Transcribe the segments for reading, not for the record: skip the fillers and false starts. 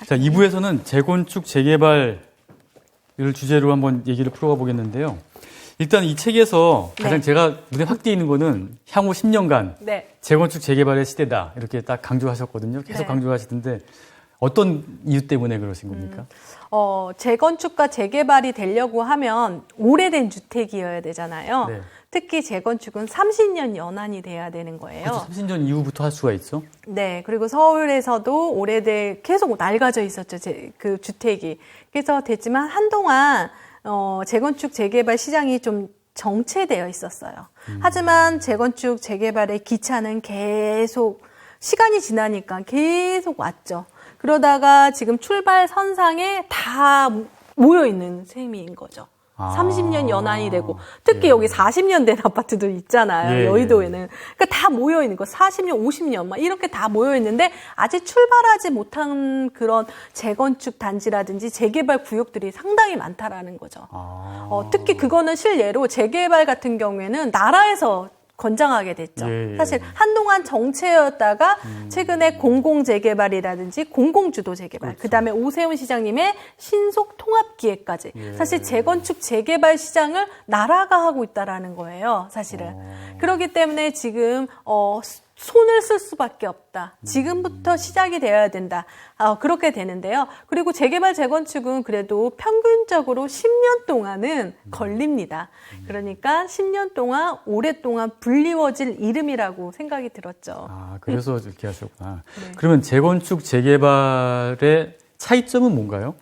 자, 2부에서는 재건축, 재개발을 주제로 한번 얘기를 풀어가 보겠는데요. 일단 이 책에서 가장 제가 눈에 확 띄는 거는 향후 10년간 재건축, 재개발의 시대다. 이렇게 딱 강조하셨거든요. 계속 강조하시던데 어떤 이유 때문에 그러신 겁니까? 재건축과 재개발이 되려고 하면 오래된 주택이어야 되잖아요. 특히 재건축은 30년 연한이 돼야 되는 거예요. 그렇죠. 30년 이후부터 할 수가 있어? 네. 그리고 서울에서도 계속 낡아져 있었죠. 그 주택이. 그래서 됐지만 한동안 재건축, 재개발 시장이 좀 정체되어 있었어요. 하지만 재건축, 재개발의 기차는 계속 시간이 지나니까 계속 왔죠. 그러다가 지금 출발선상에 다 모여있는 셈인 거죠. 30년 연한이 되고 특히 여기 40년 된 아파트들 있잖아요. 여의도에는. 그러니까 다 모여있는 거. 40년, 50년 막 이렇게 다 모여있는데 아직 출발하지 못한 그런 재건축 단지라든지 재개발 구역들이 상당히 많다라는 거죠. 특히 그거는 실예로 재개발 같은 경우에는 나라에서 권장하게 됐죠. 사실 한동안 정체였다가 최근에 공공재개발이라든지 공공주도 재개발, 그다음에 오세훈 시장님의 신속 통합기획까지. 사실 재건축 재개발 시장을 나라가 하고 있다라는 거예요. 사실은. 그렇기 때문에 지금 손을 쓸 수밖에 없다. 지금부터 시작이 되어야 된다. 그렇게 되는데요. 그리고 재개발, 재건축은 그래도 평균적으로 10년 동안은 걸립니다. 그러니까 10년 동안, 오랫동안 불리워질 이름이라고 생각이 들었죠. 그래서 이렇게 하셨구나. 그러면 재건축, 재개발의 차이점은 뭔가요?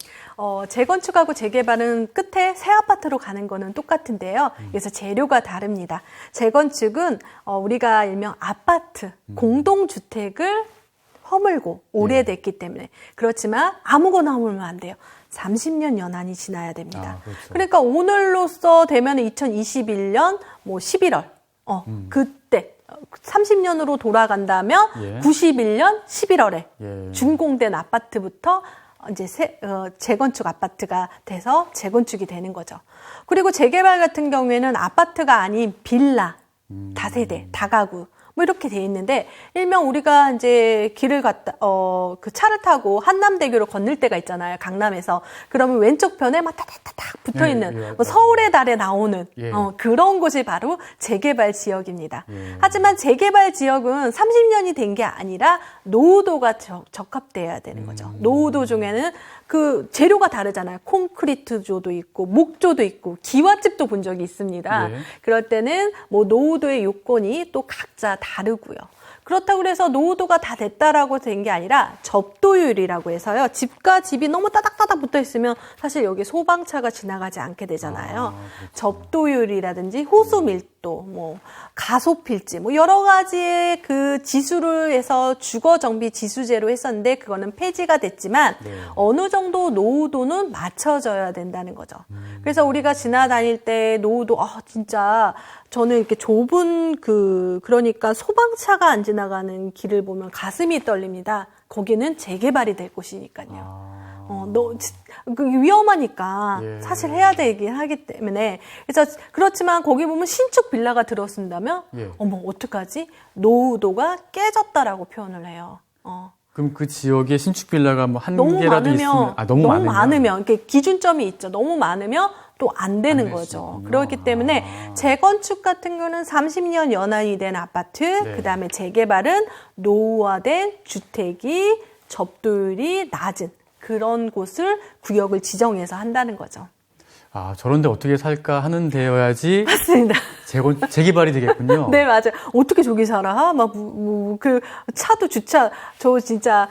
재건축하고 재개발은 끝에 새 아파트로 가는 거는 똑같은데요. 그래서 재료가 다릅니다. 재건축은 우리가 일명 아파트, 공동주택을 허물고 오래됐기 때문에. 그렇지만 아무거나 허물면 안 돼요. 30년 연한이 지나야 됩니다. 그렇죠. 그러니까 오늘로써 되면 2021년 11월 그때 30년으로 돌아간다면 91년 11월에 준공된 아파트부터 이제 재건축 아파트가 돼서 재건축이 되는 거죠. 그리고 재개발 같은 경우에는 아파트가 아닌 빌라, 다세대, 다가구 뭐 이렇게 돼 있는데 일명 우리가 이제 길을 그 차를 타고 한남대교를 건널 때가 있잖아요. 강남에서. 그러면 왼쪽 편에 막 타닥타닥 붙어 있는 뭐 서울의 달에 나오는 그런 곳이 바로 재개발 지역입니다. 하지만 재개발 지역은 30년이 된 게 아니라 노후도가 적합돼야 되는 거죠. 노후도 중에는 그 재료가 다르잖아요. 콘크리트조도 있고 목조도 있고 기와집도 본 적이 있습니다. 그럴 때는 뭐 노후도의 요건이 또 각자 다르고요. 그렇다고 해서 노후도가 다 됐다라고 된 게 아니라 접도율이라고 해서요. 집과 집이 너무 따닥따닥 붙어 있으면 사실 여기 소방차가 지나가지 않게 되잖아요. 그렇죠. 접도율이라든지 호수 밀도, 뭐 가소필지, 뭐 여러 가지의 그 지수를 해서 주거 정비 지수제로 했었는데 그거는 폐지가 됐지만 어느 정도 노후도는 맞춰져야 된다는 거죠. 그래서 우리가 지나다닐 때 노후도 진짜 저는 이렇게 좁은 그러니까 소방차가 안 지나가는 길을 보면 가슴이 떨립니다. 거기는 재개발이 될 곳이니까요. 위험하니까 사실 해야 되긴 하기 때문에. 그래서 그렇지만 거기 보면 신축 빌라가 들어선다면 어머 어떡하지? 노후도가 깨졌다라고 표현을 해요. 그럼 그 지역에 신축 빌라가 뭐 한 개라도 있으면 너무 많으면 이렇게 기준점이 있죠. 너무 많으면 또 안 되는 거죠. 그렇기 때문에 재건축 같은 경우는 30년 연한이 된 아파트, 그다음에 재개발은 노후화된 주택이 접도율이 낮은 그런 곳을 구역을 지정해서 한다는 거죠. 저런데 어떻게 살까 하는 데여야지. 맞습니다. 재개발이 되겠군요. 네, 맞아요. 어떻게 저기 살아? 그 차도 주차, 저 진짜,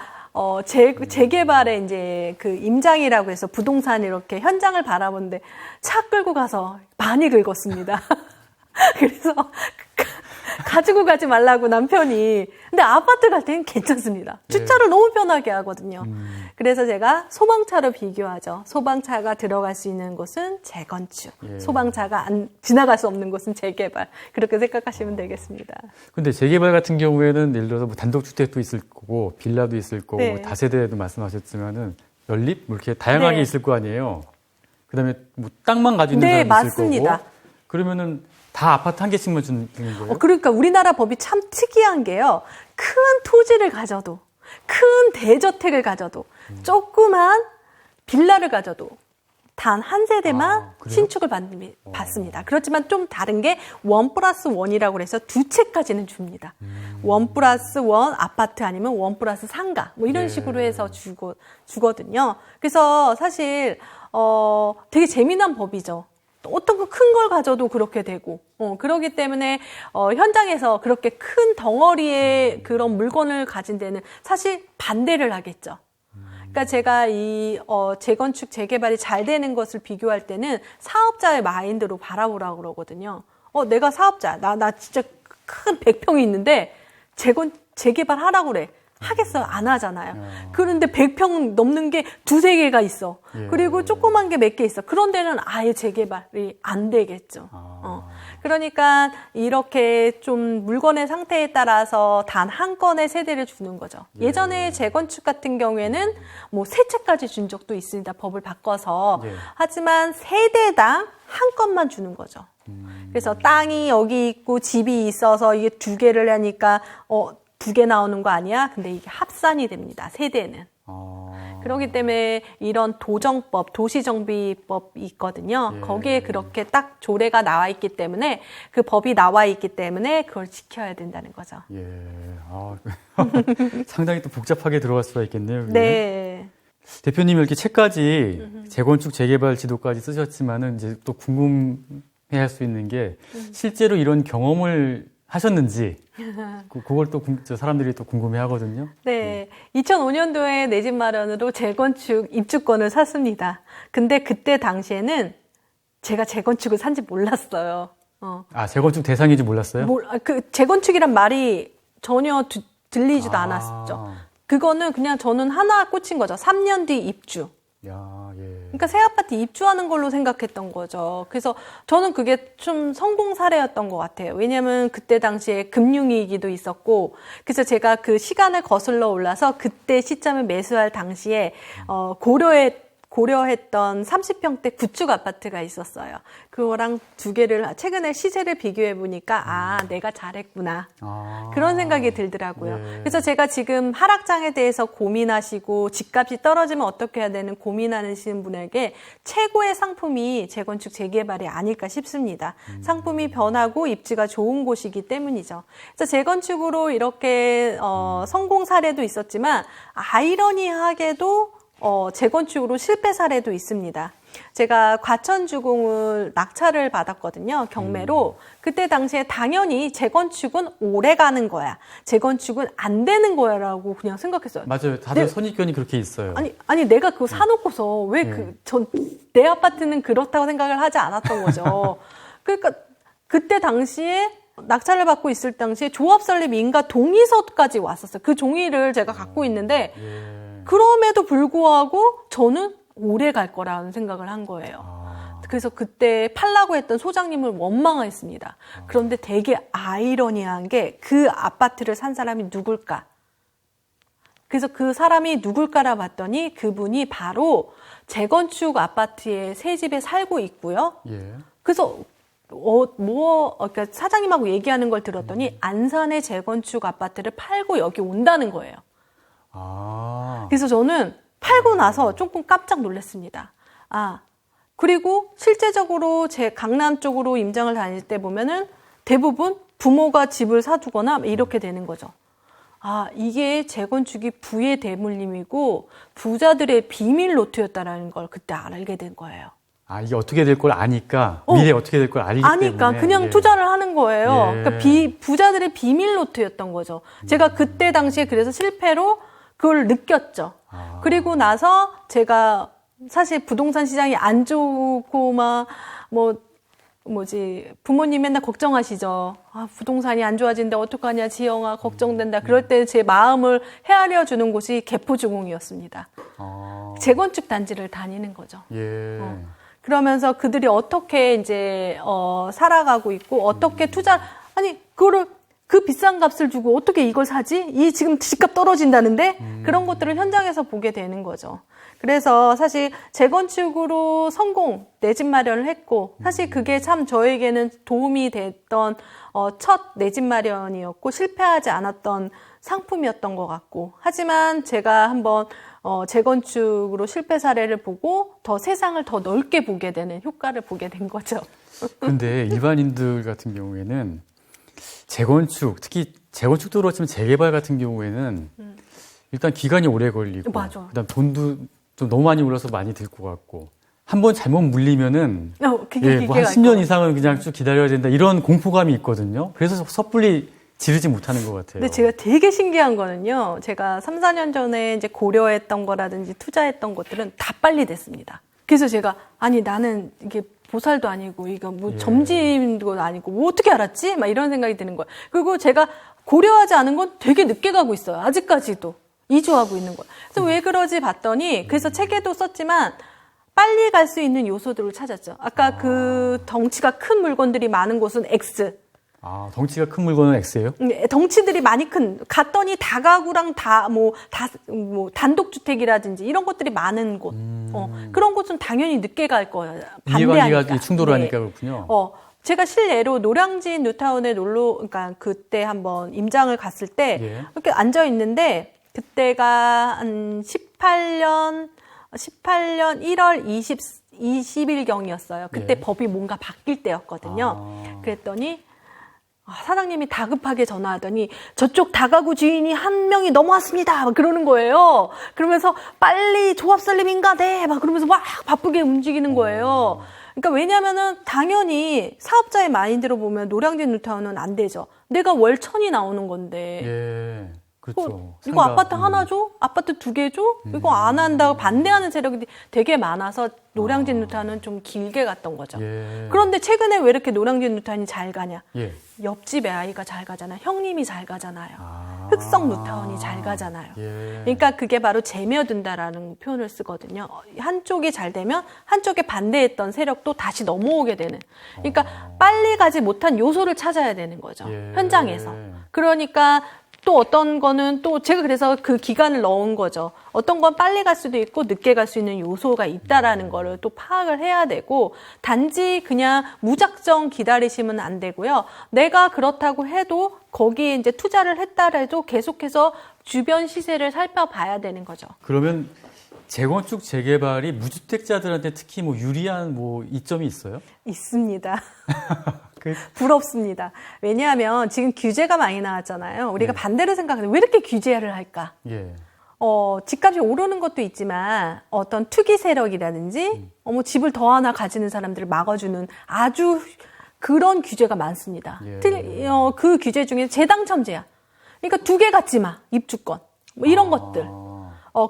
재개발에 이제 그 임장이라고 해서 부동산 이렇게 현장을 바라보는데 차 끌고 가서 많이 긁었습니다. 그래서 가지고 가지 말라고 남편이. 근데 아파트 갈 때는 괜찮습니다. 주차를 너무 편하게 하거든요. 그래서 제가 소방차로 비교하죠. 소방차가 들어갈 수 있는 곳은 재건축. 소방차가 지나갈 수 없는 곳은 재개발. 그렇게 생각하시면 되겠습니다. 근데 재개발 같은 경우에는 예를 들어서 뭐 단독주택도 있을 거고 빌라도 있을 거고 다세대도 말씀하셨지만은 연립 뭐 이렇게 다양하게 있을 거 아니에요. 그다음에 뭐 땅만 가지고 있는 사람도 맞습니다. 있을 거고. 그러면은 다 아파트 한 개씩만 주는 거예요? 그러니까 우리나라 법이 참 특이한 게요. 큰 토지를 가져도, 큰 대저택을 가져도 조그만 빌라를 가져도 단 한 세대만 신축을 받습니다. 그렇지만 좀 다른 게 1+1이라고 해서 2채까지는 줍니다. 1+1 아파트 아니면 1+ 상가 뭐 이런 식으로 해서 주거든요. 그래서 사실 되게 재미난 법이죠. 어떤 거 큰 걸 가져도 그렇게 되고 그러기 때문에 현장에서 그렇게 큰 덩어리의 그런 물건을 가진 데는 사실 반대를 하겠죠. 그러니까 제가 이 재건축, 재개발이 잘 되는 것을 비교할 때는 사업자의 마인드로 바라보라고 그러거든요. 내가 사업자야. 나 진짜 큰 100평이 있는데 재개발 하라고 그래. 하겠어요? 안 하잖아요. 그런데 100평 넘는 게 2-3개가 있어. 그리고 조그만 게 몇 개 있어. 그런 데는 아예 재개발이 안 되겠죠. 그러니까 이렇게 좀 물건의 상태에 따라서 단 한 건의 세대를 주는 거죠. 예전에 재건축 같은 경우에는 뭐 3채까지 준 적도 있습니다. 법을 바꿔서. 하지만 세대당 한 건만 주는 거죠. 그래서 땅이 여기 있고 집이 있어서 이게 2개를 하니까 2개 나오는 거 아니야? 근데 이게 합산이 됩니다. 세대는. 그렇기 때문에 이런 도정법, 도시정비법이 있거든요. 거기에 그렇게 딱 조례가 나와 있기 때문에 그 법이 나와 있기 때문에 그걸 지켜야 된다는 거죠. 상당히 또 복잡하게 들어갈 수가 있겠네요. 네. 대표님 이렇게 책까지 재건축, 재개발 지도까지 쓰셨지만은 이제 또 궁금해할 수 있는 게 실제로 이런 경험을 하셨는지 그걸 또 사람들이 또 궁금해 하거든요. 네. 2005년도에 내 집 마련으로 재건축 입주권을 샀습니다. 근데 그때 당시에는 제가 재건축을 산지 몰랐어요. 재건축 대상인지 몰랐어요? 그 재건축이란 말이 전혀 들리지도 않았었죠. 그거는 그냥 저는 하나 꽂힌 거죠. 3년 뒤 입주. 그러니까 새 아파트 입주하는 걸로 생각했던 거죠. 그래서 저는 그게 좀 성공 사례였던 것 같아요. 왜냐하면 그때 당시에 금융위기도 있었고, 그래서 제가 그 시간을 거슬러 올라서 그때 시점에 매수할 당시에 고려했던 30평대 구축 아파트가 있었어요. 그거랑 2개를 최근에 시세를 비교해 보니까 내가 잘했구나. 그런 생각이 들더라고요. 그래서 제가 지금 하락장에 대해서 고민하시고 집값이 떨어지면 어떻게 해야 되는 고민하시는 분에게 최고의 상품이 재건축 재개발이 아닐까 싶습니다. 상품이 변하고 입지가 좋은 곳이기 때문이죠. 그래서 재건축으로 이렇게 성공 사례도 있었지만 아이러니하게도 재건축으로 실패 사례도 있습니다. 제가 과천주공을 낙찰을 받았거든요. 경매로. 그때 당시에 당연히 재건축은 오래 가는 거야. 재건축은 안 되는 거야 라고 그냥 생각했어요. 맞아요. 다들 선입견이 그렇게 있어요. 아니 내가 그거 사놓고서 왜 내 아파트는 그렇다고 생각을 하지 않았던 거죠. 그러니까 그때 당시에 낙찰을 받고 있을 당시에 조합 설립 인가 동의서까지 왔었어요. 그 종이를 제가 갖고 있는데 그럼에도 불구하고 저는 오래 갈 거라는 생각을 한 거예요. 그래서 그때 팔라고 했던 소장님을 원망했습니다. 그런데 되게 아이러니한 게 그 아파트를 산 사람이 누굴까? 그래서 그 사람이 누굴까라 봤더니 그분이 바로 재건축 아파트의 새 집에 살고 있고요. 그래서 그러니까 사장님하고 얘기하는 걸 들었더니 안산의 재건축 아파트를 팔고 여기 온다는 거예요. 그래서 저는 팔고 나서 조금 깜짝 놀랐습니다. 그리고 실제적으로 제 강남 쪽으로 임장을 다닐 때 보면은 대부분 부모가 집을 사두거나 이렇게 되는 거죠. 이게 재건축이 부의 대물림이고 부자들의 비밀 노트였다라는 걸 그때 알게 된 거예요. 이게 어떻게 될 걸 아니까, 미래에 어떻게 될 걸 알기 때문에. 그냥 투자를 하는 거예요. 그러니까 부자들의 비밀 노트였던 거죠. 제가 그때 당시에 그래서 실패로 그걸 느꼈죠. 그리고 나서 제가 사실 부동산 시장이 안 좋고 부모님 맨날 걱정하시죠. 부동산이 안 좋아진다. 어떡하냐, 지영아, 걱정된다. 그럴 때 제 마음을 헤아려 주는 곳이 개포주공이었습니다. 재건축 단지를 다니는 거죠. 그러면서 그들이 어떻게 이제 살아가고 있고 어떻게 그거를 그 비싼 값을 주고 어떻게 이걸 사지? 이 지금 집값 떨어진다는데 그런 것들을 현장에서 보게 되는 거죠. 그래서 사실 재건축으로 내 집 마련을 했고 사실 그게 참 저에게는 도움이 됐던 첫 내 집 마련이었고 실패하지 않았던 상품이었던 것 같고, 하지만 제가 한번 재건축으로 실패 사례를 보고 더 세상을 더 넓게 보게 되는 효과를 보게 된 거죠. 근데 일반인들 같은 경우에는 재건축, 특히 재건축도 그렇지만 재개발 같은 경우에는 일단 기간이 오래 걸리고, 맞아. 그다음 돈도 좀 너무 많이 올라서 많이 들 것 같고, 한번 잘못 물리면은 그게 뭐 한 10년 이상은 그냥 쭉 기다려야 된다 이런 공포감이 있거든요. 그래서 섣불리 지르지 못하는 것 같아요. 근데 제가 되게 신기한 거는요. 제가 3, 4년 전에 이제 고려했던 거라든지 투자했던 것들은 다 빨리 됐습니다. 그래서 제가 아니 나는 이게 보살도 아니고 이거 뭐 점집도 아니고 뭐 어떻게 알았지? 막 이런 생각이 드는 거예요. 그리고 제가 고려하지 않은 건 되게 늦게 가고 있어요. 아직까지도 이주하고 있는 거예요. 그래서 왜 그러지 봤더니 그래서 책에도 썼지만 빨리 갈 수 있는 요소들을 찾았죠. 아까 그 덩치가 큰 물건들이 많은 곳은 X. 아, 덩치가 큰 물건은 X예요? 덩치들이 많이 큰, 갔더니 다가구랑 단독주택이라든지 이런 것들이 많은 곳. 그런 곳은 당연히 늦게 갈 거예요. 이해관계가 충돌을 하니까 그렇군요. 제가 실례로 노량진 뉴타운에 그러니까 그때 한번 임장을 갔을 때 이렇게 앉아 있는데 그때가 한 18년 1월 20일경이었어요. 그때 법이 뭔가 바뀔 때였거든요. 그랬더니 사장님이 다급하게 전화하더니 저쪽 다가구 주인이 한 명이 넘어왔습니다. 막 그러는 거예요. 그러면서 빨리 조합설립인가? 네. 막 그러면서 막 바쁘게 움직이는 거예요. 그러니까 왜냐면은 당연히 사업자의 마인드로 보면 노량진 뉴타운은 안 되죠. 내가 월 1,000이 나오는 건데. 그렇죠. 이거 아파트 하나 줘? 아파트 2개 줘? 이거 안 한다고 반대하는 세력이 되게 많아서 노량진 뉴타운은 좀 길게 갔던 거죠. 그런데 최근에 왜 이렇게 노량진 뉴타운이 잘 가냐? 옆집에 아이가 잘 가잖아요. 형님이 잘 가잖아요. 흑성 뉴타운이 잘 가잖아요. 그러니까 그게 바로 재며든다라는 표현을 쓰거든요. 한쪽이 잘 되면 한쪽에 반대했던 세력도 다시 넘어오게 되는. 그러니까 빨리 가지 못한 요소를 찾아야 되는 거죠. 현장에서. 그러니까 또 어떤 거는 또 제가 그래서 그 기간을 넣은 거죠. 어떤 건 빨리 갈 수도 있고 늦게 갈 수 있는 요소가 있다라는 거를 또 파악을 해야 되고 단지 그냥 무작정 기다리시면 안 되고요. 내가 그렇다고 해도 거기에 이제 투자를 했다라도 계속해서 주변 시세를 살펴봐야 되는 거죠. 그러면 재건축 재개발이 무주택자들한테 특히 뭐 유리한 뭐 이점이 있어요? 있습니다. 부럽습니다. 왜냐하면 지금 규제가 많이 나왔잖아요. 우리가 반대로 생각하는데 왜 이렇게 규제를 할까? 집값이 오르는 것도 있지만 어떤 투기 세력이라든지 집을 더 하나 가지는 사람들을 막아주는 아주 그런 규제가 많습니다. 그 규제 중에 재당첨제야. 그러니까 2개 갖지 마. 입주권. 뭐 이런 것들.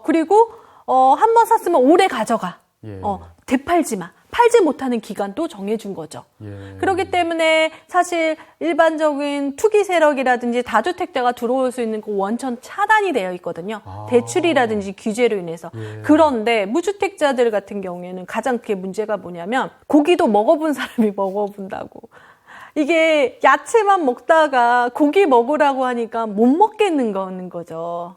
그리고 한 번 샀으면 오래 가져가. 되팔지 마. 팔지 못하는 기간도 정해준 거죠. 그렇기 때문에 사실 일반적인 투기 세력이라든지 다주택자가 들어올 수 있는 그 원천 차단이 되어 있거든요. 대출이라든지 규제로 인해서. 그런데 무주택자들 같은 경우에는 가장 그게 문제가 뭐냐면 고기도 먹어본 사람이 먹어본다고. 이게 야채만 먹다가 고기 먹으라고 하니까 못 먹겠는 거죠.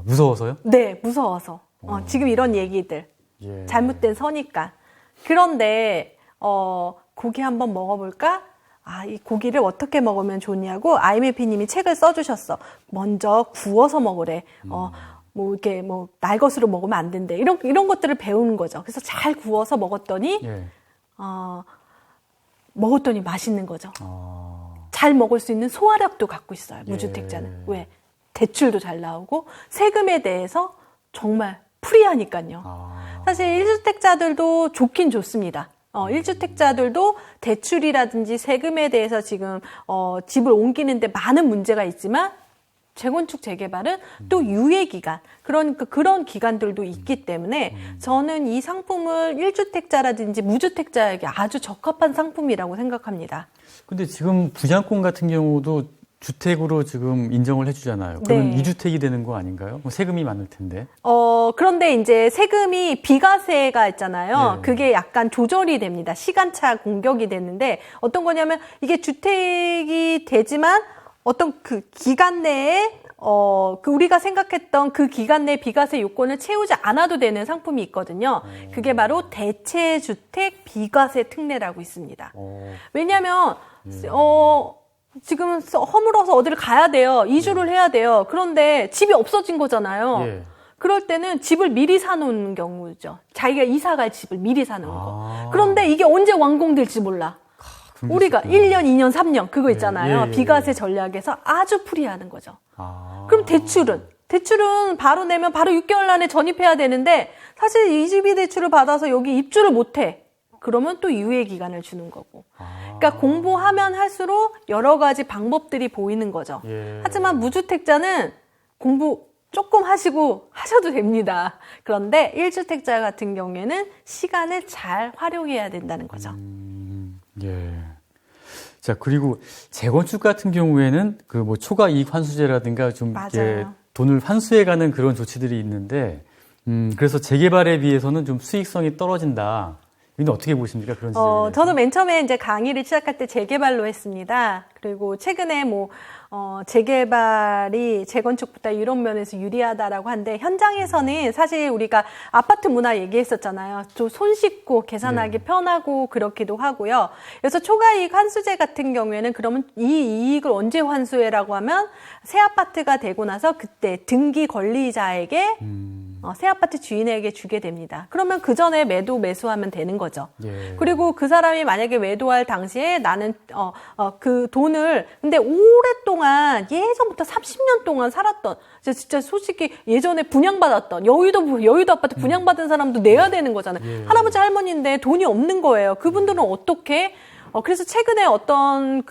무서워서요? 네, 무서워서. 지금 이런 얘기들. 잘못된 선이니까. 그런데 고기 한번 먹어볼까? 이 고기를 어떻게 먹으면 좋냐고 IMF님이 책을 써주셨어. 먼저 구워서 먹으래. 이렇게 날것으로 먹으면 안 된대. 이런 것들을 배우는 거죠. 그래서 잘 구워서 먹었더니 맛있는 거죠. 잘 먹을 수 있는 소화력도 갖고 있어요. 무주택자는. 왜? 대출도 잘 나오고 세금에 대해서 정말 프리하니까요. 사실 1주택자들도 좋긴 좋습니다. 1주택자들도 대출이라든지 세금에 대해서 지금 집을 옮기는데 많은 문제가 있지만 재건축 재개발은 또 유예 기간 그러니까 그런 기간들도 있기 때문에 저는 이 상품을 1주택자라든지 무주택자에게 아주 적합한 상품이라고 생각합니다. 근데 지금 분양권 같은 경우도 주택으로 지금 인정을 해주잖아요. 그러면 2주택이 되는 거 아닌가요? 세금이 많을 텐데. 그런데 이제 세금이 비과세가 있잖아요. 그게 약간 조절이 됩니다. 시간차 공격이 되는데 어떤 거냐면 이게 주택이 되지만 어떤 그 기간 내에 우리가 생각했던 그 기간 내 비과세 요건을 채우지 않아도 되는 상품이 있거든요. 그게 바로 대체주택 비과세 특례라고 있습니다. 왜냐하면 지금 허물어서 어디를 가야 돼요. 이주를 해야 돼요. 그런데 집이 없어진 거잖아요. 예. 그럴 때는 집을 미리 사놓는 경우죠. 자기가 이사 갈 집을 미리 사놓은 거. 그런데 이게 언제 완공될지 몰라. 우리가 1년, 2년, 3년 그거 있잖아요. 비과세 전략에서 아주 프리하는 거죠. 그럼 대출은 바로 내면 바로 6개월 안에 전입해야 되는데 사실 이주비 대출을 받아서 여기 입주를 못해. 그러면 또 유예 기간을 주는 거고. 그러니까 공부하면 할수록 여러 가지 방법들이 보이는 거죠. 하지만 무주택자는 공부 조금 하셔도 됩니다. 그런데 1주택자 같은 경우에는 시간을 잘 활용해야 된다는 거죠. 예. 자, 그리고 재건축 같은 경우에는 그 뭐 초과 이익 환수제라든가 좀 이렇게 돈을 환수해가는 그런 조치들이 있는데, 그래서 재개발에 비해서는 좀 수익성이 떨어진다. 이건 어떻게 보십니까? 그런 지적에 저도 맨 처음에 이제 강의를 시작할 때 재개발로 했습니다. 그리고 최근에 재개발이 재건축보다 이런 면에서 유리하다라고 하는데 현장에서는 사실 우리가 아파트 문화 얘기했었잖아요. 좀 손쉽고 계산하기 편하고 그렇기도 하고요. 그래서 초과이익 환수제 같은 경우에는 그러면 이 이익을 언제 환수해라고 하면 새 아파트가 되고 나서 그때 등기 권리자에게 새 아파트 주인에게 주게 됩니다. 그러면 그 전에 매수하면 되는 거죠. 그리고 그 사람이 만약에 매도할 당시에 나는 그 돈을 근데 오랫동안 예전부터 30년 동안 살았던 진짜 솔직히 예전에 분양받았던 여의도 아파트 분양받은 사람도 내야 되는 거잖아요. 할아버지 할머니인데 돈이 없는 거예요. 그분들은 어떻게 그래서 최근에 어떤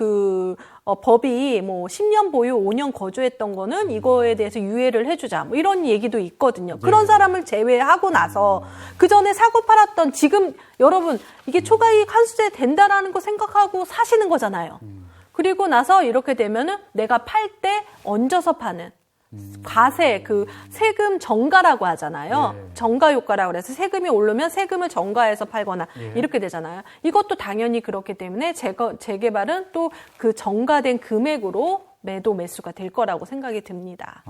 법이 10년 보유, 5년 거주했던 거는 이거에 대해서 유예를 해주자. 이런 얘기도 있거든요. 그런 사람을 제외하고 나서 그 전에 사고 팔았던 지금 여러분 이게 초과이익 환수제 된다라는 거 생각하고 사시는 거잖아요. 그리고 나서 이렇게 되면은 내가 팔 때 얹어서 파는 과세, 세금 정가라고 하잖아요. 정가 효과라고 그래서 세금이 오르면 세금을 정가해서 팔거나 이렇게 되잖아요. 이것도 당연히 그렇기 때문에 재개발은 또 그 정가된 금액으로 매수가 될 거라고 생각이 듭니다.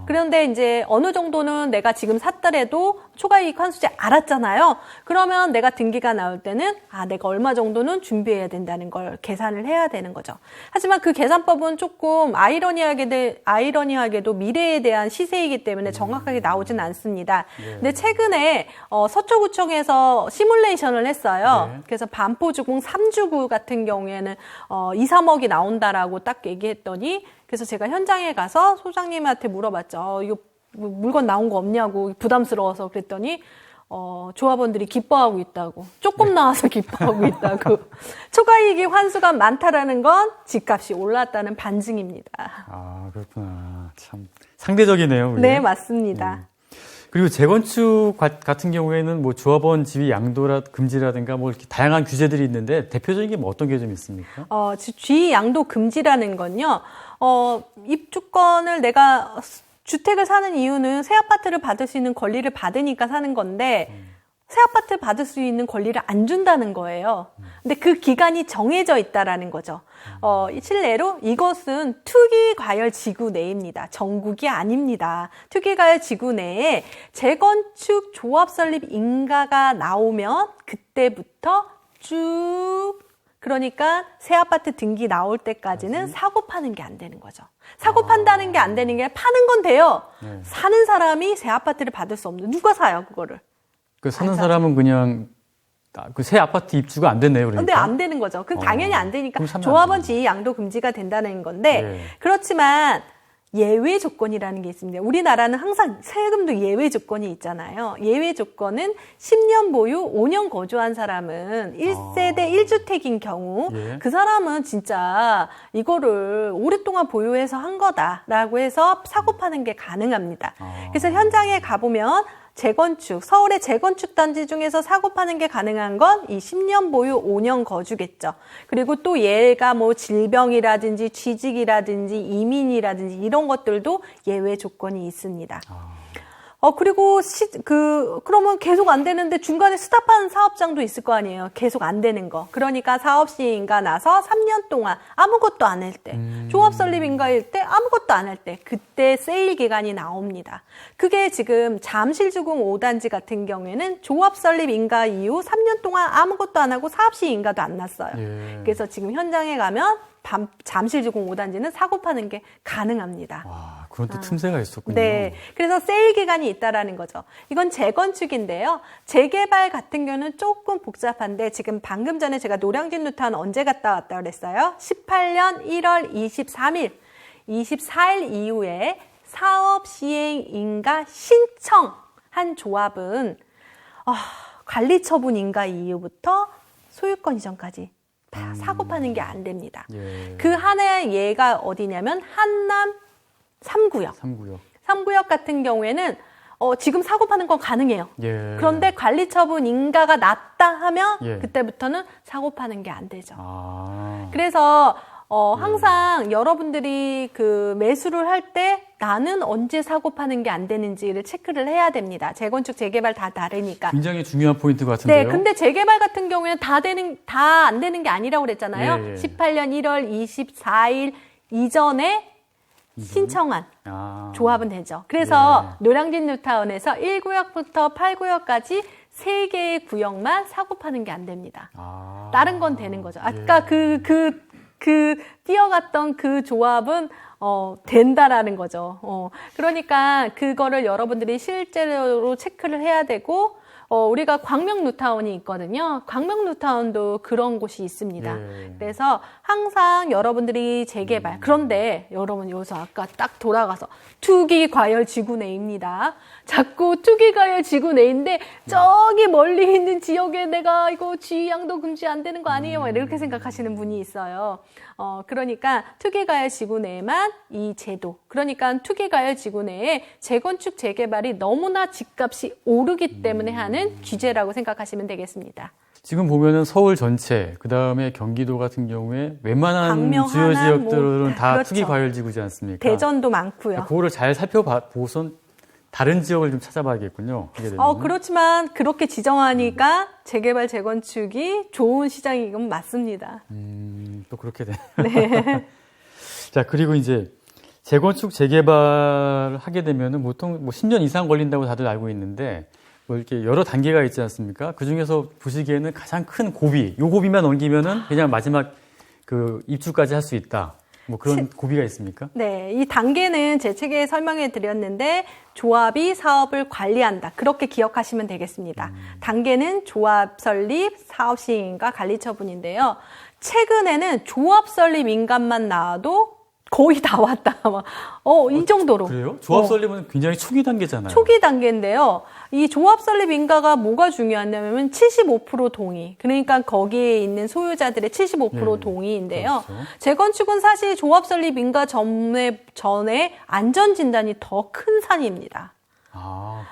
그런데 이제 어느 정도는 내가 지금 샀더라도 초과이익 환수제 알았잖아요. 그러면 내가 등기가 나올 때는 내가 얼마 정도는 준비해야 된다는 걸 계산을 해야 되는 거죠. 하지만 그 계산법은 조금 아이러니하게도 미래에 대한 시세이기 때문에 정확하게 나오진 않습니다. 근데 최근에 서초구청에서 시뮬레이션을 했어요. 그래서 반포주공 3주구 같은 경우에는 2, 3억이 나온다라고 딱 얘기했더니 그래서 제가 현장에 가서 소장님한테 물어봤죠. 이거 물건 나온 거 없냐고 부담스러워서 그랬더니 조합원들이 기뻐하고 있다고. 조금 나와서 기뻐하고 있다고. 초과이익이 환수가 많다라는 건 집값이 올랐다는 반증입니다. 그렇구나. 참 상대적이네요. 네, 맞습니다. 그리고 재건축 같은 경우에는 조합원 지위 양도 금지라든가 이렇게 다양한 규제들이 있는데 대표적인 게 어떤 게 좀 있습니까? 지위 양도 금지라는 건요. 입주권을 내가 주택을 사는 이유는 새 아파트를 받을 수 있는 권리를 받으니까 사는 건데 새 아파트 받을 수 있는 권리를 안 준다는 거예요. 근데 그 기간이 정해져 있다라는 거죠. 실례로 이것은 투기과열지구 내입니다. 전국이 아닙니다. 투기과열지구 내에 재건축 조합 설립 인가가 나오면 그때부터 쭉 그러니까 새 아파트 등기 나올 때까지는 사고 파는 게 안 되는 거죠. 사고 판다는 게 안 되는 게 파는 건 돼요. 사는 사람이 새 아파트를 받을 수 없는 누가 사요 그거를? 사는 사람은 그냥 새 아파트 입주가 안 됐네요. 그러니까. 근데 안 되는 거죠. 그럼 당연히 안 되니까 조합원 지위 양도 금지가 된다는 건데 그렇지만 예외 조건이라는 게 있습니다. 우리나라는 항상 세금도 예외 조건이 있잖아요. 예외 조건은 10년 보유, 5년 거주한 사람은 1세대 1주택인 경우 그 사람은 진짜 이거를 오랫동안 보유해서 한 거다라고 해서 사고 파는 게 가능합니다. 그래서 현장에 가보면 서울의 재건축 단지 중에서 사고 파는 게 가능한 건 이 10년 보유 5년 거주겠죠. 그리고 또 얘가 질병이라든지 취직이라든지 이민이라든지 이런 것들도 예외 조건이 있습니다. 그리고 그러면 계속 안 되는데 중간에 스탑하는 사업장도 있을 거 아니에요. 계속 안 되는 거. 그러니까 사업 시행인가 나서 3년 동안 아무것도 안 할 때, 조합 설립 인가일 때 아무것도 안 할 때, 그때 세일 기간이 나옵니다. 그게 지금 잠실주공 5단지 같은 경우에는 조합 설립 인가 이후 3년 동안 아무것도 안 하고 사업 시행 인가도 안 났어요. 그래서 지금 현장에 가면 잠실주공 5단지는 사고 파는 게 가능합니다. 와, 그런 또 틈새가 있었군요. 네. 그래서 세일 기간이 있다라는 거죠. 이건 재건축인데요. 재개발 같은 경우는 조금 복잡한데 지금 방금 전에 제가 노량진 뉴타운 언제 갔다 왔다 그랬어요? 18년 1월 24일 이후에 사업 시행 인가 신청한 조합은 관리 처분 인가 이후부터 소유권 이전까지 다 사고 파는 게 안 됩니다. 예. 그 하나의 예가 어디냐면 한남 3구역. 3구역 같은 경우에는 지금 사고 파는 건 가능해요. 예. 그런데 관리 처분 인가가 났다 하면 예. 그때부터는 사고 파는 게 안 되죠. 아. 그래서 항상 여러분들이 그 매수를 할 때 나는 언제 사고 파는 게 안 되는지를 체크를 해야 됩니다. 재건축, 재개발 다 다르니까. 굉장히 중요한 포인트 같은데요. 네, 근데 재개발 같은 경우에는 다 안 되는 게 아니라고 그랬잖아요. 예, 예. 18년 1월 24일 이전에 신청한 조합은 되죠. 그래서 노량진 뉴타운에서 1구역부터 8구역까지 3개의 구역만 사고 파는 게 안 됩니다. 다른 건 되는 거죠. 아까 뛰어갔던 그 조합은 된다라는 거죠. 그러니까 그거를 여러분들이 실제로 체크를 해야 되고, 우리가 광명 뉴타운이 있거든요. 광명 뉴타운도 그런 곳이 있습니다. 예. 그래서 항상 여러분들이 재개발, 그런데 여러분 여기서 아까 딱 돌아가서 투기 과열 지구 내입니다. 자꾸 투기 과열 지구 내인데 저기 멀리 있는 지역에 내가 이거 지양도 금지 안 되는 거 아니에요? 이렇게 생각하시는 분이 있어요. 그러니까 투기 과열 지구 내에만 이 제도, 그러니까 투기 과열 지구 내에 재건축 재개발이 너무나 집값이 오르기 때문에 하는 규제라고 생각하시면 되겠습니다. 지금 보면은 서울 전체, 그 다음에 경기도 같은 경우에 웬만한 광명, 주요 하남, 지역들은 다 그렇죠. 투기 과열지구지 않습니까? 대전도 많고요. 그거를 잘 살펴보선 다른 지역을 좀 찾아봐야겠군요. 그렇지만 그렇게 지정하니까 재개발, 재건축이 좋은 시장이 건 맞습니다. 또 그렇게 되네. 네. 자, 그리고 이제 재건축, 재개발 하게 되면은 보통 10년 이상 걸린다고 다들 알고 있는데, 이렇게 여러 단계가 있지 않습니까? 그 중에서 보시기에는 가장 큰 고비, 요 고비만 넘기면은 그냥 마지막 그 입주까지 할 수 있다. 그런 고비가 있습니까? 네, 이 단계는 제 책에 설명해 드렸는데 조합이 사업을 관리한다. 그렇게 기억하시면 되겠습니다. 단계는 조합 설립, 사업 시행인가 관리 처분인데요. 최근에는 조합 설립 인가만 나와도 거의 다 왔다. 이 정도로. 그래요? 조합 설립은 굉장히 초기 단계잖아요. 초기 단계인데요. 이 조합 설립 인가가 뭐가 중요하냐면 75% 동의. 그러니까 거기에 있는 소유자들의 75% 동의인데요. 그렇죠. 재건축은 사실 조합 설립 인가 전에 안전 진단이 더 큰 산입니다.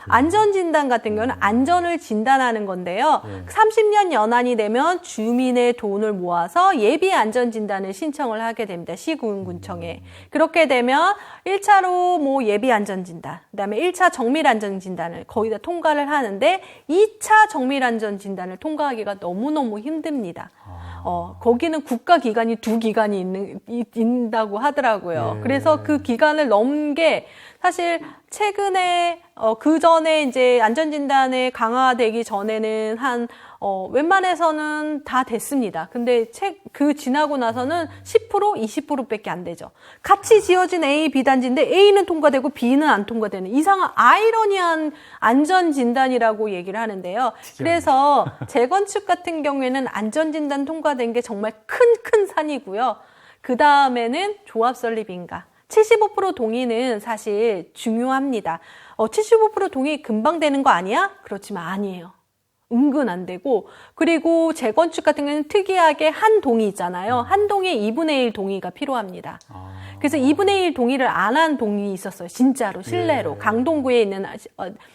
안전진단 같은 경우는 안전을 진단하는 건데요. 30년 연한이 되면 주민의 돈을 모아서 예비 안전진단을 신청을 하게 됩니다. 시군구청에. 그렇게 되면 1차로 예비 안전진단, 그다음에 1차 정밀 안전진단을 거의 다 통과를 하는데 2차 정밀 안전진단을 통과하기가 너무너무 힘듭니다. 거기는 국가기관이 2기관이 있다고 하더라고요. 그래서 그 기간을 넘은 게 사실 최근에 그 전에 이제 안전진단에 강화되기 전에는 웬만해서는 다 됐습니다. 근데 그 지나고 나서는 10% 20%밖에 안 되죠. 같이 지어진 A, B 단지인데 A는 통과되고 B는 안 통과되는 이상한 아이러니한 안전진단이라고 얘기를 하는데요. 그래서 재건축 같은 경우에는 안전진단 통과된 게 정말 큰 산이고요. 그 다음에는 조합 설립인가. 75% 동의는 사실 중요합니다. 75% 동의 금방 되는 거 아니야? 그렇지만 아니에요. 은근 안 되고, 그리고 재건축 같은 경우는 특이하게 한 동의 있잖아요. 한 동의에 2분의 1 동의가 필요합니다. 그래서 2분의 1 동의를 안 한 동의 있었어요. 진짜로, 실내로. 강동구에 있는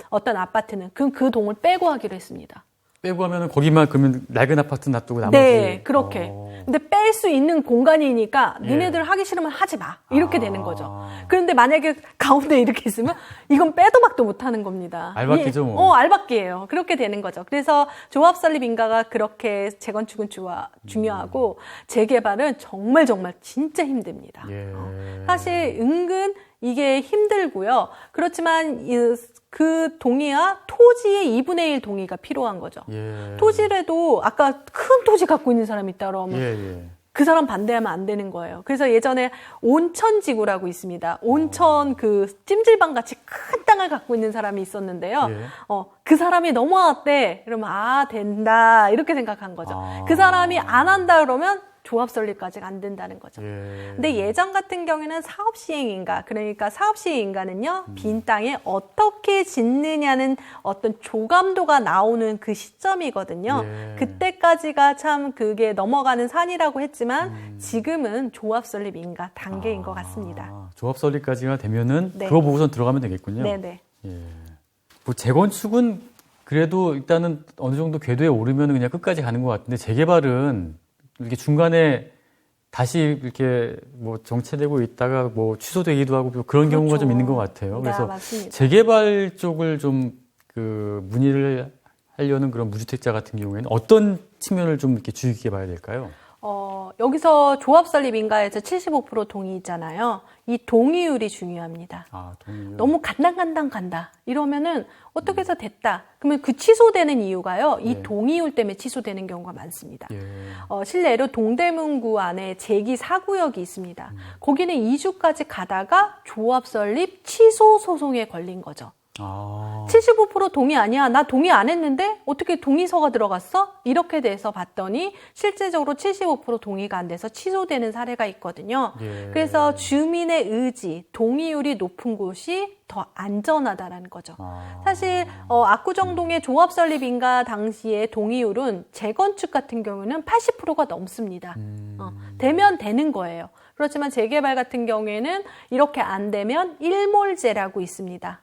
어떤 아파트는 그 동을 빼고 하기로 했습니다. 빼고 하면은 거기만 그러면 낡은 아파트 놔두고 나머지. 네, 그렇게. 근데 뺄 수 있는 공간이니까 니네들 하기 싫으면 하지 마. 이렇게 되는 거죠. 그런데 만약에 가운데 이렇게 있으면 이건 빼도 박도 못 하는 겁니다. 알박기죠, 뭐. 알박기예요. 그렇게 되는 거죠. 그래서 조합 설립 인가가 그렇게 재건축은 중요하고 재개발은 정말 진짜 힘듭니다. 사실 은근 이게 힘들고요. 그렇지만 그 동의와 토지의 2분의 1 동의가 필요한 거죠. 토지라도 아까 큰 토지 갖고 있는 사람이 있다 그러면 그 사람 반대하면 안 되는 거예요. 그래서 예전에 온천지구라고 있습니다. 온천 그 찜질방 같이 큰 땅을 갖고 있는 사람이 있었는데요. 예. 그 사람이 넘어왔대. 그러면 된다. 이렇게 생각한 거죠. 그 사람이 안 한다 그러면 조합 설립까지가 안 된다는 거죠. 근데 예전 같은 경우에는 사업 시행인가, 그러니까 사업 시행인가는요, 빈 땅에 어떻게 짓느냐는 어떤 조감도가 나오는 그 시점이거든요. 그때까지가 참 그게 넘어가는 산이라고 했지만 지금은 조합 설립 인가 단계인 것 같습니다. 조합 설립까지가 되면은 그거 보고선 들어가면 되겠군요. 네네. 예. 뭐 재건축은 그래도 일단은 어느 정도 궤도에 오르면 그냥 끝까지 가는 것 같은데 재개발은 이렇게 중간에 다시 이렇게 뭐 정체되고 있다가 뭐 취소되기도 하고 그런 그렇죠. 경우가 좀 있는 것 같아요. 그래서 맞습니다. 재개발 쪽을 좀 그 문의를 하려는 그런 무주택자 같은 경우에는 어떤 측면을 좀 이렇게 주의 깊게 봐야 될까요? 여기서 조합 설립 인가에서 75% 동의 있잖아요. 이 동의율이 중요합니다. 동의율. 너무 간다. 이러면은 어떻게 해서 됐다. 그러면 그 취소되는 이유가요. 이 동의율 때문에 취소되는 경우가 많습니다. 실례로 동대문구 안에 제기 4구역이 있습니다. 거기는 2주까지 가다가 조합 설립 취소 소송에 걸린 거죠. 75% 동의 아니야. 나 동의 안 했는데 어떻게 동의서가 들어갔어? 이렇게 돼서 봤더니 실제적으로 75% 동의가 안 돼서 취소되는 사례가 있거든요. 그래서 주민의 의지, 동의율이 높은 곳이 더 안전하다라는 거죠. 사실 압구정동의 조합 설립 인가 당시의 동의율은 재건축 같은 경우는 80%가 넘습니다. 되면 되는 거예요. 그렇지만 재개발 같은 경우에는 이렇게 안 되면 일몰제라고 있습니다.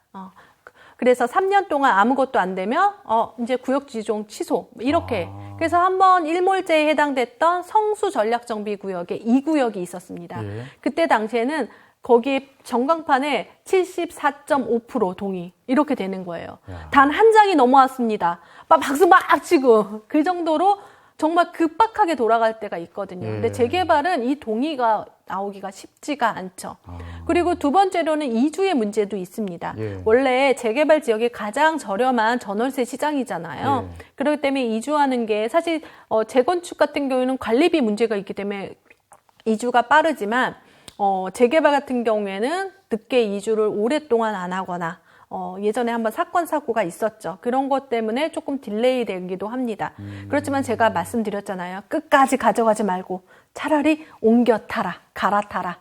그래서 3년 동안 아무것도 안 되면 이제 구역 지정 취소 이렇게. 그래서 한번 일몰제에 해당됐던 성수 전략정비구역에 2구역이 있었습니다. 그때 당시에는 거기 전광판에 74.5% 동의 이렇게 되는 거예요. 단 한 장이 넘어왔습니다. 막 박수 막 치고 그 정도로 정말 급박하게 돌아갈 때가 있거든요. 근데 재개발은 이 동의가 나오기가 쉽지가 않죠. 그리고 두 번째로는 이주의 문제도 있습니다. 원래 재개발 지역이 가장 저렴한 전월세 시장이잖아요. 그렇기 때문에 이주하는 게 사실 재건축 같은 경우에는 관리비 문제가 있기 때문에 이주가 빠르지만 재개발 같은 경우에는 늦게 이주를 오랫동안 안 하거나 예전에 한번 사건 사고가 있었죠. 그런 것 때문에 조금 딜레이 되기도 합니다. 그렇지만 제가 말씀드렸잖아요. 끝까지 가져가지 말고 차라리 옮겨 타라, 갈아타라.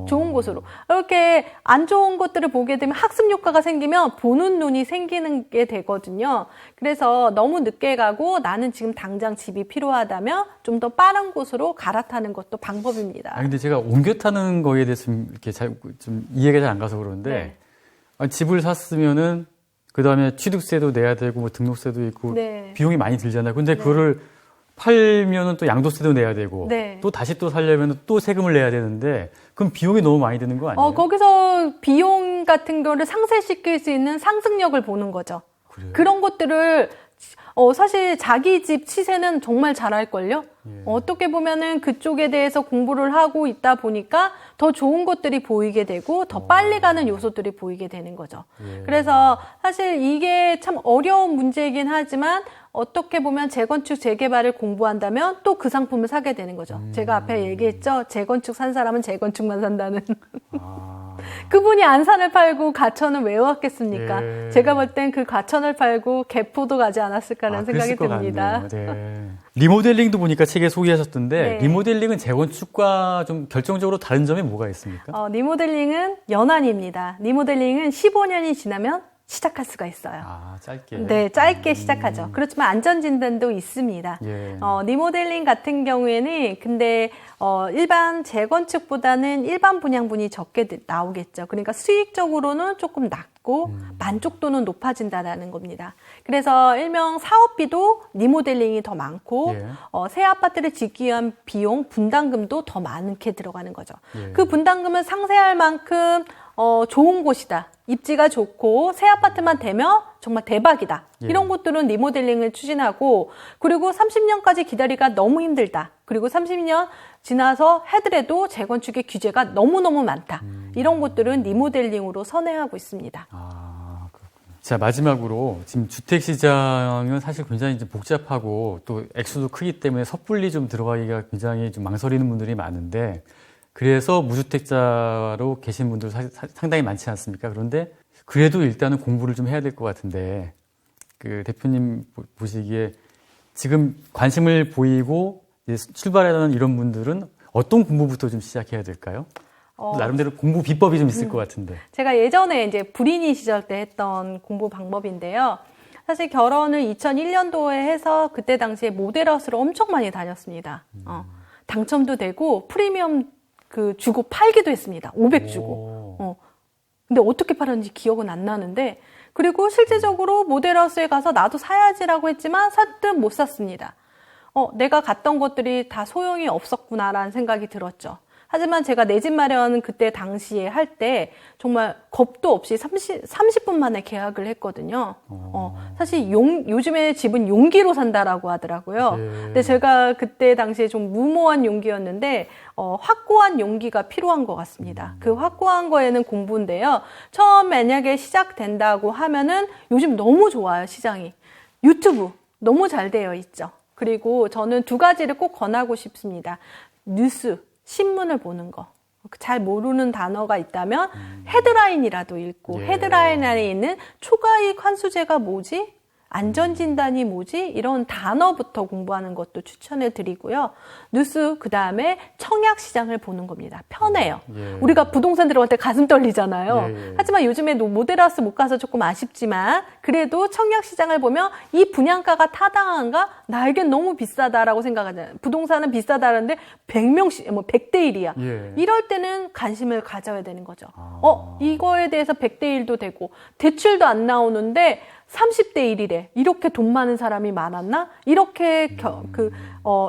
좋은 곳으로. 이렇게 안 좋은 것들을 보게 되면 학습 효과가 생기면 보는 눈이 생기는 게 되거든요. 그래서 너무 늦게 가고 나는 지금 당장 집이 필요하다면 좀 더 빠른 곳으로 갈아타는 것도 방법입니다. 근데 제가 옮겨 타는 거에 대해서 이렇게 좀 이해가 잘 안 가서 그러는데 집을 샀으면은 그 다음에 취득세도 내야 되고 뭐 등록세도 있고 비용이 많이 들잖아요. 근데 그거를 팔면은 또 양도세도 내야 되고 또 다시 또 살려면 또 세금을 내야 되는데 그럼 비용이 너무 많이 드는 거 아니에요? 거기서 비용 같은 거를 상쇄시킬 수 있는 상승력을 보는 거죠. 그래요? 그런 것들을 사실 자기 집 시세는 정말 잘 알걸요? 어떻게 보면은 그쪽에 대해서 공부를 하고 있다 보니까 더 좋은 것들이 보이게 되고 더 빨리 가는 요소들이 보이게 되는 거죠. 그래서 사실 이게 참 어려운 문제이긴 하지만 어떻게 보면 재건축, 재개발을 공부한다면 또 그 상품을 사게 되는 거죠. 제가 앞에 얘기했죠. 재건축 산 사람은 재건축만 산다는. 그분이 안산을 팔고 가천은 왜 왔겠습니까? 제가 볼 땐 그 가천을 팔고 개포도 가지 않았을까라는 생각이 듭니다. 리모델링도 보니까 책에 소개하셨던데 리모델링은 재건축과 좀 결정적으로 다른 점이 뭐가 있습니까? 리모델링은 연한입니다. 리모델링은 15년이 지나면 시작할 수가 있어요. 짧게. 네, 짧게 시작하죠. 그렇지만 안전진단도 있습니다. 리모델링 같은 경우에는 근데 일반 재건축보다는 일반 분양분이 적게 나오겠죠. 그러니까 수익적으로는 조금 낮고 만족도는 높아진다는 겁니다. 그래서 일명 사업비도 리모델링이 더 많고 새 아파트를 짓기 위한 비용 분담금도 더 많게 들어가는 거죠. 그 분담금을 상쇄할 만큼 좋은 곳이다. 입지가 좋고 새 아파트만 되면 정말 대박이다. 이런 곳들은 리모델링을 추진하고 그리고 30년까지 기다리기가 너무 힘들다. 그리고 30년 지나서 하더라도 재건축의 규제가 너무너무 많다. 이런 곳들은 리모델링으로 선회하고 있습니다. 그렇군요. 자, 마지막으로 지금 주택 시장은 사실 굉장히 좀 복잡하고 또 액수도 크기 때문에 섣불리 좀 들어가기가 굉장히 좀 망설이는 분들이 많은데 그래서 무주택자로 계신 분들 상당히 많지 않습니까? 그런데 그래도 일단은 공부를 좀 해야 될 것 같은데 그 대표님 보시기에 지금 관심을 보이고 출발하는 이런 분들은 어떤 공부부터 좀 시작해야 될까요? 나름대로 공부 비법이 좀 있을 것 같은데. 제가 예전에 이제 불인이 시절 때 했던 공부 방법인데요. 사실 결혼을 2001년도에 해서 그때 당시에 모델하우스를 엄청 많이 다녔습니다. 당첨도 되고 프리미엄 주고 팔기도 했습니다. 500 주고. 근데 어떻게 팔았는지 기억은 안 나는데 그리고 실제적으로 모델하우스에 가서 나도 사야지라고 했지만 샀든 못 샀습니다. 내가 갔던 것들이 다 소용이 없었구나라는 생각이 들었죠. 하지만 제가 내 집 마련 그때 당시에 할 때 정말 겁도 없이 30분 만에 계약을 했거든요. 사실 요즘에 집은 용기로 산다라고 하더라고요. 근데 제가 그때 당시에 좀 무모한 용기였는데 확고한 용기가 필요한 것 같습니다. 그 확고한 거에는 공부인데요. 처음 만약에 시작된다고 하면은 요즘 너무 좋아요, 시장이. 유튜브 너무 잘 되어 있죠. 그리고 저는 두 가지를 꼭 권하고 싶습니다. 뉴스, 신문을 보는 거. 잘 모르는 단어가 있다면 헤드라인이라도 읽고 헤드라인 안에 있는 초과이익 환수제가 뭐지? 안전진단이 뭐지? 이런 단어부터 공부하는 것도 추천해 드리고요. 뉴스, 그 다음에 청약시장을 보는 겁니다. 편해요. 우리가 부동산 들어갈 때 가슴 떨리잖아요. 하지만 요즘에 모델하우스 못 가서 조금 아쉽지만 그래도 청약시장을 보면 이 분양가가 타당한가? 나에겐 너무 비싸다라고 생각하잖아요. 부동산은 비싸다는데 100명씩, 100대 1이야. 이럴 때는 관심을 가져야 되는 거죠. 이거에 대해서 100대 1도 되고 대출도 안 나오는데 30대 1이래. 이렇게 돈 많은 사람이 많았나? 이렇게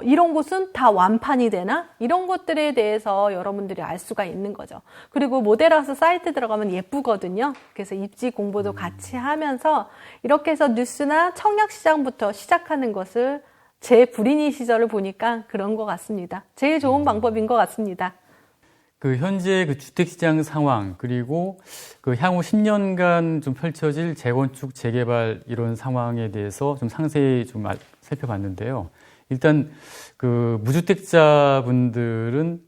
이런 곳은 다 완판이 되나? 이런 것들에 대해서 여러분들이 알 수가 있는 거죠. 그리고 모델하우스 사이트 들어가면 예쁘거든요. 그래서 입지 공부도 같이 하면서 이렇게 해서 뉴스나 청약시장부터 시작하는 것을 제 불인이 시절을 보니까 그런 것 같습니다. 제일 좋은 방법인 것 같습니다. 그 현재 그 주택시장 상황 그리고 그 향후 10년간 좀 펼쳐질 재건축, 재개발 이런 상황에 대해서 좀 상세히 좀 살펴봤는데요. 일단 그 무주택자분들은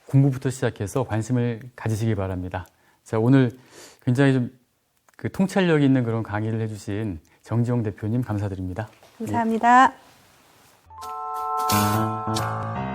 공부부터 시작해서 관심을 가지시기 바랍니다. 자, 오늘 굉장히 좀 그 통찰력 있는 그런 강의를 해주신 정지용 대표님 감사드립니다. 감사합니다. 네.